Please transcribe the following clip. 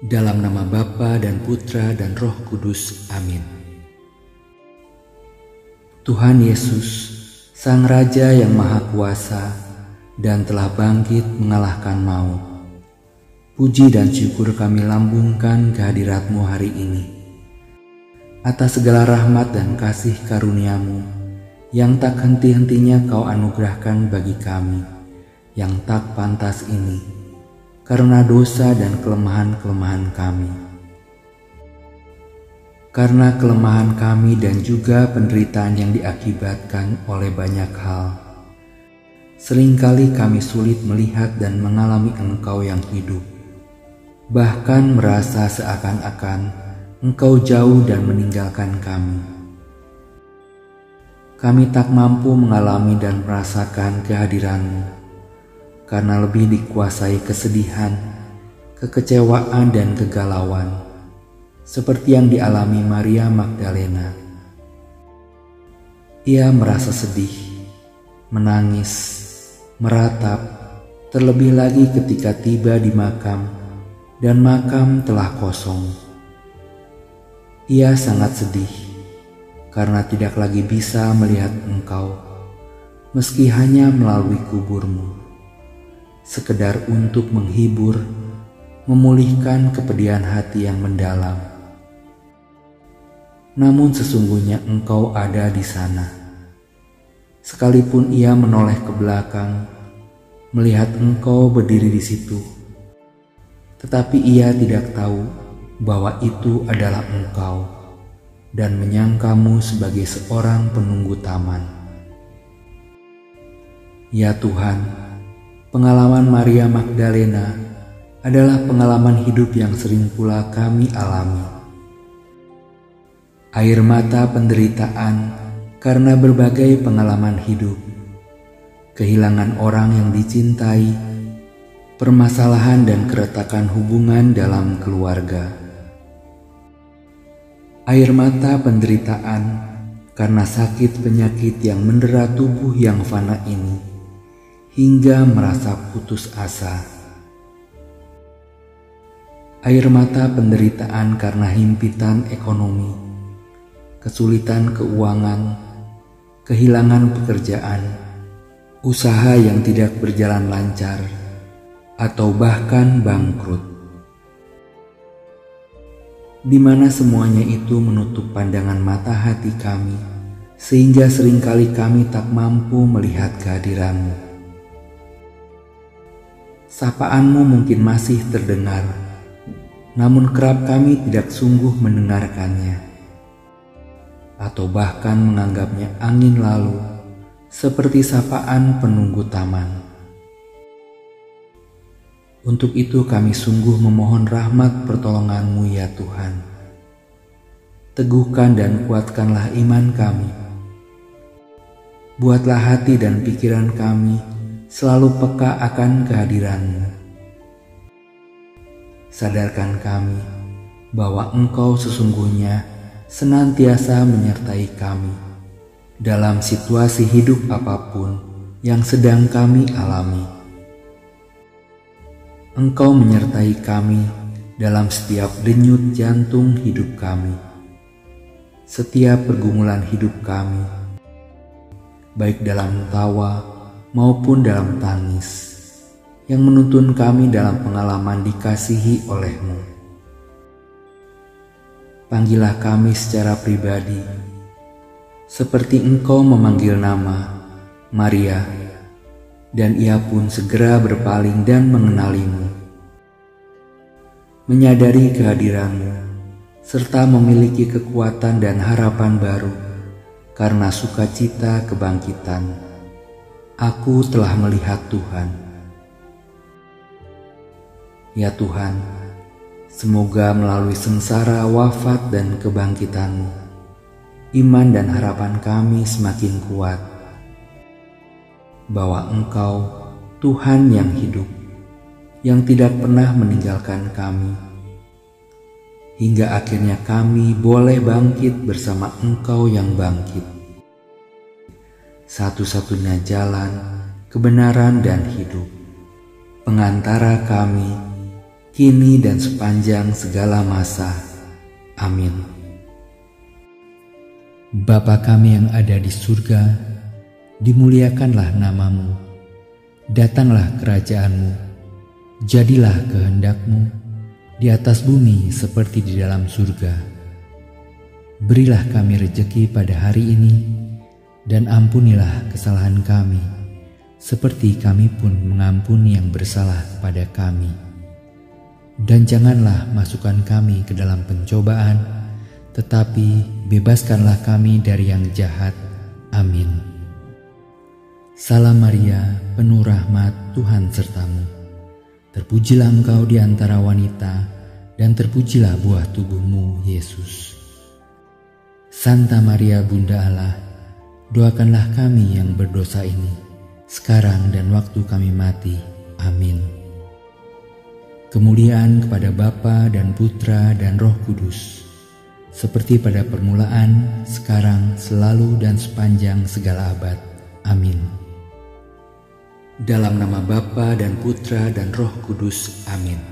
Dalam nama Bapa dan Putra dan Roh Kudus. Amin. Tuhan Yesus, Sang Raja yang Maha Kuasa dan telah bangkit mengalahkan maut. Puji dan syukur kami lambungkan kehadirat-Mu hari ini. Atas segala rahmat dan kasih karunia-Mu yang tak henti-hentinya Kau anugerahkan bagi kami yang tak pantas ini, karena dosa dan kelemahan-kelemahan kami. Karena kelemahan kami dan juga penderitaan yang diakibatkan oleh banyak hal, seringkali kami sulit melihat dan mengalami Engkau yang hidup, bahkan merasa seakan-akan Engkau jauh dan meninggalkan kami. Kami tak mampu mengalami dan merasakan kehadiran-Mu, karena lebih dikuasai kesedihan, kekecewaan dan kegalauan, seperti yang dialami Maria Magdalena. Ia merasa sedih, menangis, meratap, terlebih lagi ketika tiba di makam dan makam telah kosong. Ia sangat sedih karena tidak lagi bisa melihat Engkau, meski hanya melalui kubur-Mu, sekedar untuk menghibur, memulihkan kepedihan hati yang mendalam. Namun sesungguhnya Engkau ada di sana. Sekalipun ia menoleh ke belakang, melihat Engkau berdiri di situ, tetapi ia tidak tahu bahwa itu adalah Engkau dan menyangkamu sebagai seorang penunggu taman. Ya Tuhan, pengalaman Maria Magdalena adalah pengalaman hidup yang sering pula kami alami. Air mata penderitaan karena berbagai pengalaman hidup, kehilangan orang yang dicintai, permasalahan dan keretakan hubungan dalam keluarga. Air mata penderitaan karena sakit penyakit yang mendera tubuh yang fana ini, hingga merasa putus asa. Air mata penderitaan karena himpitan ekonomi, kesulitan keuangan, kehilangan pekerjaan, usaha yang tidak berjalan lancar, atau bahkan bangkrut. Di mana semuanya itu menutup pandangan mata hati kami, sehingga seringkali kami tak mampu melihat kehadiran-Mu. Sapaan-Mu mungkin masih terdengar, namun kerap kami tidak sungguh mendengarkannya, atau bahkan menganggapnya angin lalu, seperti sapaan penunggu taman. Untuk itu kami sungguh memohon rahmat pertolongan-Mu ya Tuhan. Teguhkan dan kuatkanlah iman kami. Buatlah hati dan pikiran kami selalu peka akan kehadiran-Mu. Sadarkan kami bahwa Engkau sesungguhnya senantiasa menyertai kami dalam situasi hidup apapun yang sedang kami alami. Engkau menyertai kami dalam setiap denyut jantung hidup kami, setiap pergumulan hidup kami, baik dalam tawa maupun dalam tangis, yang menuntun kami dalam pengalaman dikasihi oleh-Mu. Panggillah kami secara pribadi, seperti Engkau memanggil nama Maria, dan ia pun segera berpaling dan mengenali-Mu, menyadari kehadiran-Mu, serta memiliki kekuatan dan harapan baru karena sukacita kebangkitan. Aku telah melihat Tuhan. Ya Tuhan, semoga melalui sengsara, wafat, dan kebangkitan-Mu, iman dan harapan kami semakin kuat bahwa Engkau Tuhan yang hidup, yang tidak pernah meninggalkan kami, hingga akhirnya kami boleh bangkit bersama Engkau yang bangkit. Satu-satunya jalan, kebenaran dan hidup, pengantara kami kini dan sepanjang segala masa. Amin. Bapa kami yang ada di surga, dimuliakanlah namamu. Datanglah kerajaan-Mu, jadilah kehendak-Mu di atas bumi seperti di dalam surga. Berilah kami rejeki pada hari ini, dan ampunilah kesalahan kami, seperti kami pun mengampuni yang bersalah pada kami. Dan janganlah masukkan kami ke dalam pencobaan, tetapi bebaskanlah kami dari yang jahat. Amin. Salam Maria, penuh rahmat, Tuhan sertamu. Terpujilah engkau di antara wanita, dan terpujilah buah tubuhmu, Yesus. Santa Maria Bunda Allah, doakanlah kami yang berdosa ini, sekarang dan waktu kami mati. Amin. Kemuliaan kepada Bapa dan Putra dan Roh Kudus, seperti pada permulaan, sekarang, selalu, dan sepanjang segala abad. Amin. Dalam nama Bapa dan Putra dan Roh Kudus. Amin.